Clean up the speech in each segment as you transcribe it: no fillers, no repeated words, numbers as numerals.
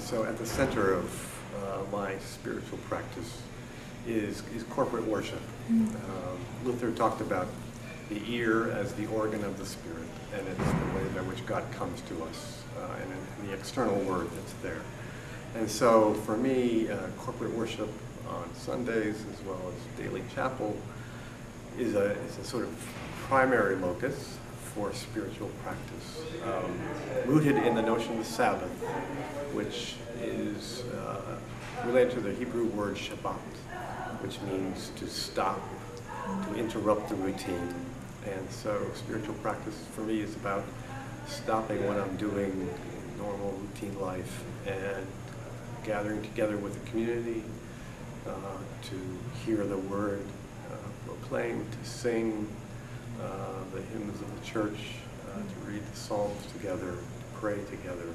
so at the center of my spiritual practice is corporate worship. Luther talked about the ear as the organ of the Spirit, and it's the way by which God comes to us, and in the external word that's there. And so for me, corporate worship on Sundays as well as daily chapel is a sort of primary locus for spiritual practice, rooted in the notion of the Sabbath, which is related to the Hebrew word Shabbat, which means to stop, to interrupt the routine. And so spiritual practice for me is about stopping what I'm doing in normal routine life and gathering together with the community to hear the word proclaimed, to sing the hymns of the church, to read the Psalms together, to pray together.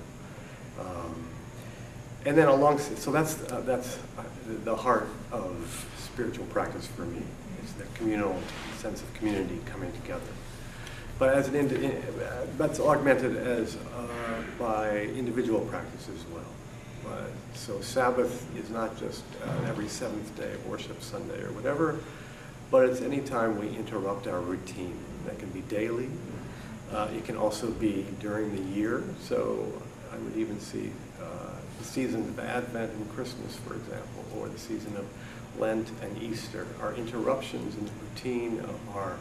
And then alongside, so that's the heart of spiritual practice for me. It's the communal sense of community coming together. But as that's augmented as by individual practice as well. So Sabbath is not just every seventh day of worship Sunday or whatever, but it's any time we interrupt our routine. That can be daily. It can also be during the year. So I would even see the season of Advent and Christmas, for example, or the season of Lent and Easter are interruptions in the routine of our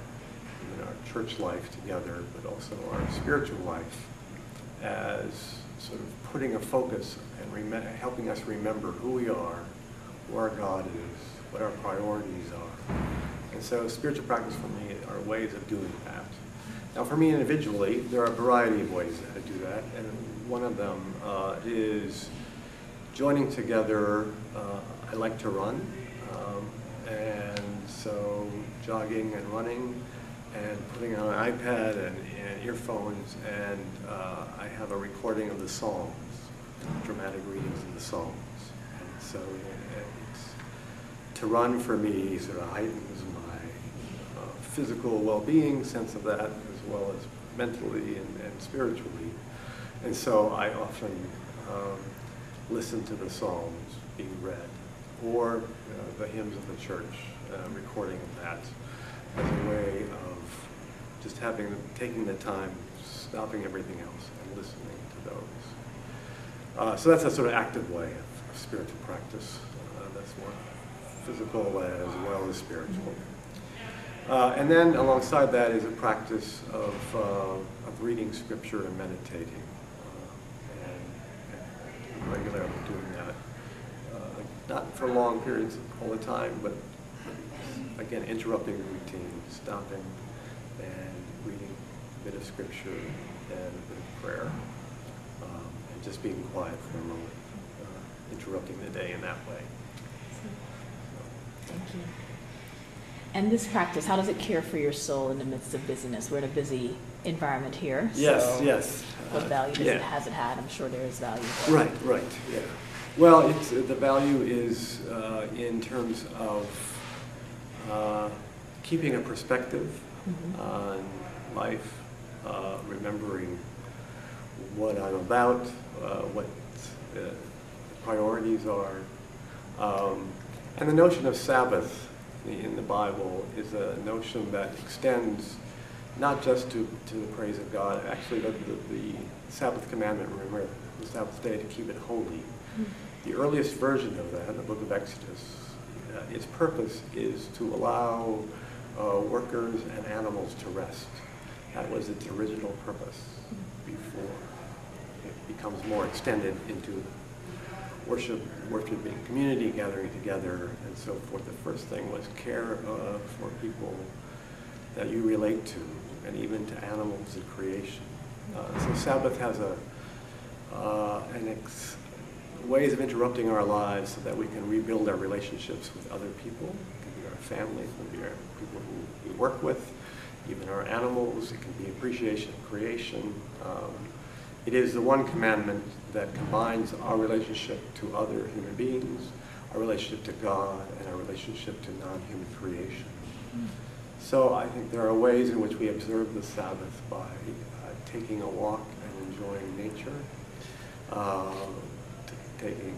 church life together, but also our spiritual life, as sort of putting a focus and helping us remember who we are, who our God is, what our priorities are. And so spiritual practice for me are ways of doing that. Now for me individually, there are a variety of ways to do that, and one of them is joining together. I like to run, and so jogging and running and putting on an iPad and earphones, and I have a recording of the Psalms, dramatic readings of the Psalms. And so to run for me sort of heightens my physical well-being, sense of that, as well as mentally and spiritually. And so I often listen to the Psalms being read, or the hymns of the church, recording of that, as a way of just taking the time, stopping everything else, and listening to those. So that's a sort of active way of spiritual practice. That's more physical as well as spiritual. And then alongside that is a practice of reading scripture and meditating, and regularly doing that. Not for long periods all the time, but again, interrupting the routine, stopping and reading a bit of scripture and a bit of prayer, and just being quiet for a moment, interrupting the day in that way. Thank you. And this practice, how does it care for your soul in the midst of busyness? We're in a busy environment here. Yes, yes. What value has it had? I'm sure there is value there. Right, yeah. Well, the value is in terms of keeping a perspective on life, remembering what I'm about, what the priorities are. And the notion of Sabbath in the Bible is a notion that extends not just to the praise of God. Actually, the Sabbath commandment, remember the Sabbath day to keep it holy. The earliest version of that, the book of Exodus, its purpose is to allow workers and animals to rest. That was its original purpose before it becomes more extended into worshiping community, gathering together, and so forth. The first thing was care for people that you relate to, and even to animals and creation. So Sabbath has ways of interrupting our lives so that we can rebuild our relationships with other people. It can be our family, it can be our people who we work with, even our animals. It can be appreciation of creation. It is the one commandment that combines our relationship to other human beings, our relationship to God, and our relationship to non-human creation. So I think there are ways in which we observe the Sabbath by taking a walk and enjoying nature, taking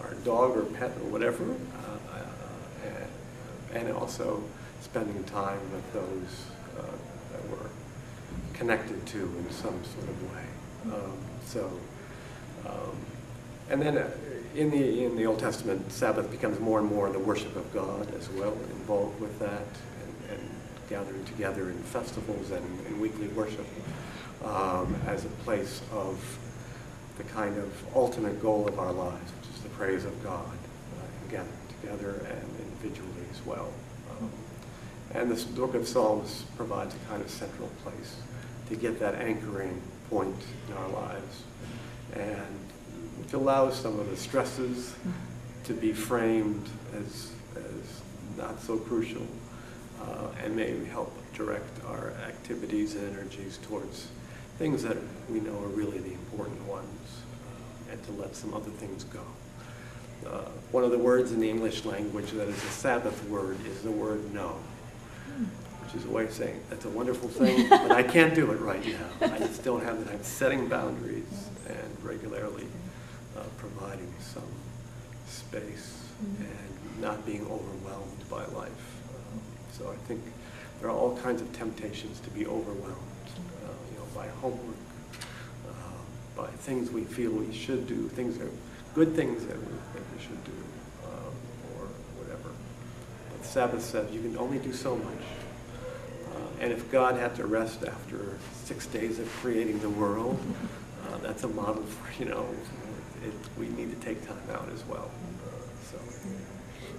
our dog or pet or whatever, and also spending time with those that we're connected to in some sort of way. And then in the Old Testament, Sabbath becomes more and more the worship of God as well, involved with that, and gathering together in festivals and weekly worship as a place of the kind of ultimate goal of our lives, which is the praise of God, and gathering together and individually as well. And this book of Psalms provides a kind of central place to get that anchoring point in our lives, and which allows some of the stresses to be framed as not so crucial, and maybe help direct our activities and energies towards things that we know are really the important ones, and to let some other things go. One of the words in the English language that is a Sabbath word is the word no, which is a way of saying, that's a wonderful thing, but I can't do it right now. I just don't have the time. Setting boundaries and regularly providing some space and not being overwhelmed by life. So I think there are all kinds of temptations to be overwhelmed, by homework, by things we feel we should do, good things that we think we should do, or whatever. But Sabbath says you can only do so much. And if God had to rest after 6 days of creating the world, that's a model for, we need to take time out as well.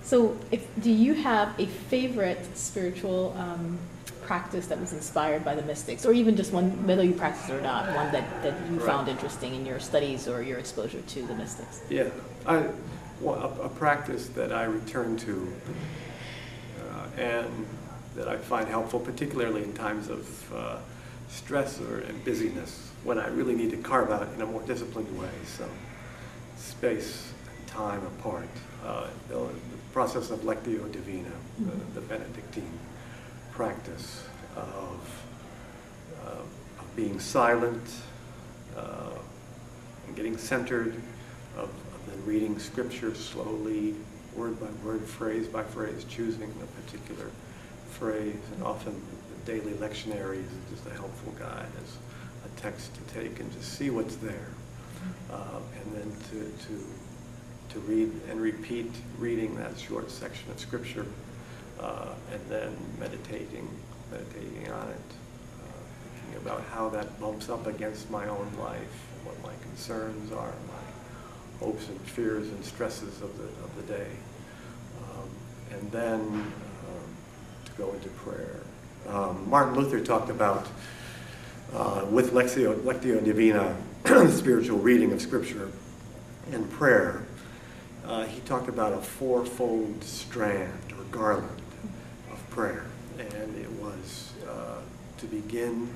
So do you have a favorite spiritual practice that was inspired by the mystics, or even just one, whether you practice it or not, one that you found interesting in your studies or your exposure to the mystics? Yeah, a practice that I return to and that I find helpful, particularly in times of stress and busyness, when I really need to carve out in a more disciplined way, so space and time apart. The process of Lectio Divina, the Benedictine practice of being silent and getting centered, of then reading scripture slowly, word by word, phrase by phrase, choosing a particular phrase, and often the daily lectionary is just a helpful guide as a text to take and just see what's there, and then to read and repeat reading that short section of scripture, and then meditating on it, thinking about how that bumps up against my own life, and what my concerns are, my hopes and fears and stresses of the day, and then to go into prayer. Martin Luther talked about with Lectio Divina, spiritual reading of scripture and prayer. He talked about a fourfold strand or garland of prayer, and it was to begin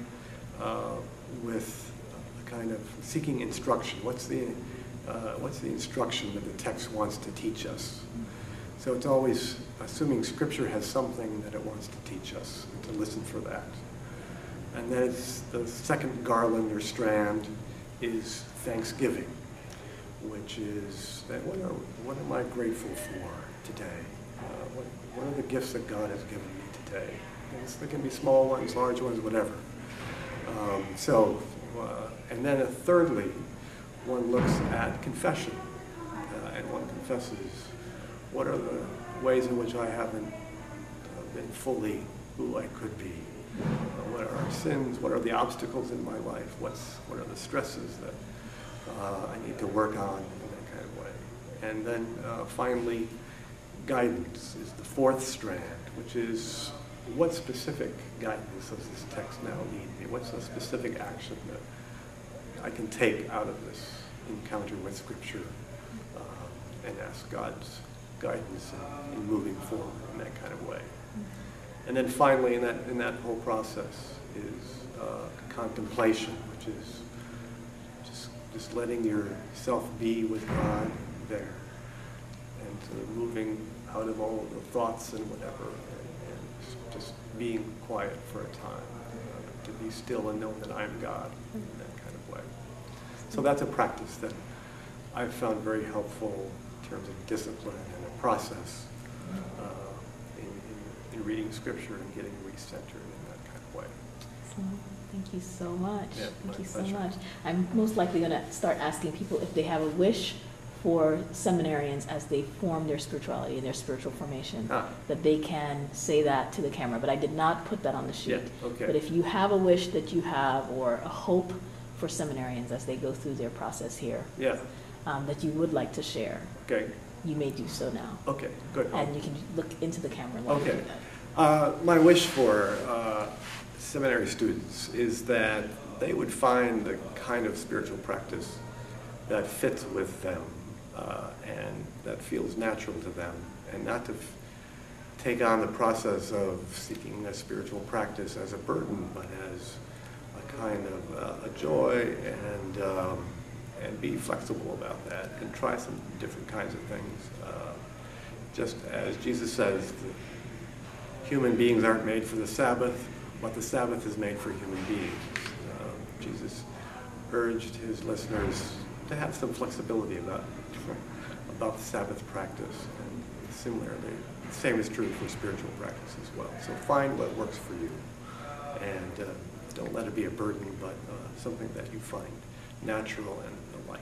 with a kind of seeking instruction. What's the instruction that the text wants to teach us? So it's always assuming Scripture has something that it wants to teach us, and to listen for that. And then it's the second garland or strand is thanksgiving, which is that what am I grateful for today? What are the gifts that God has given me today? They can be small ones, large ones, whatever. And then thirdly, one looks at confession, and one confesses what are the ways in which I haven't been fully who I could be. What are our sins? What are the obstacles in my life? What are the stresses that I need to work on in that kind of way? And then finally, guidance is the fourth strand, which is what specific guidance does this text now lead me? What's the specific action that I can take out of this encounter with Scripture, and ask God's guidance in moving forward in that kind of way? And then finally, in that whole process is contemplation, which is just letting yourself be with God there, and sort of moving out of all of the thoughts and whatever, and just being quiet for a time, to be still and know that I'm God in that kind of way. So that's a practice that I've found very helpful in terms of discipline and a process in reading Scripture and getting recentered in that kind of way. So, thank you so much. Yeah, thank you so pleasure. much. I'm most likely going to start asking people if they have a wish for seminarians as they form their spirituality and their spiritual formation, that they can say that to the camera. But I did not put that on the sheet. Yeah, okay. But if you have a wish that you have or a hope for seminarians as they go through their process here, Yeah. that you would like to share, Okay. you may do so now. Okay. Good. And you can look into the camera while you Okay. do that. My wish for seminary students is that they would find the kind of spiritual practice that fits with them and that feels natural to them, and not to take on the process of seeking a spiritual practice as a burden, but as a kind of a joy, and be flexible about that and try some different kinds of things. Just as Jesus says, human beings aren't made for the Sabbath, but the Sabbath is made for human beings. Jesus urged his listeners to have some flexibility about the Sabbath practice, and similarly, the same is true for spiritual practice as well. So find what works for you, and don't let it be a burden, but something that you find natural and delight.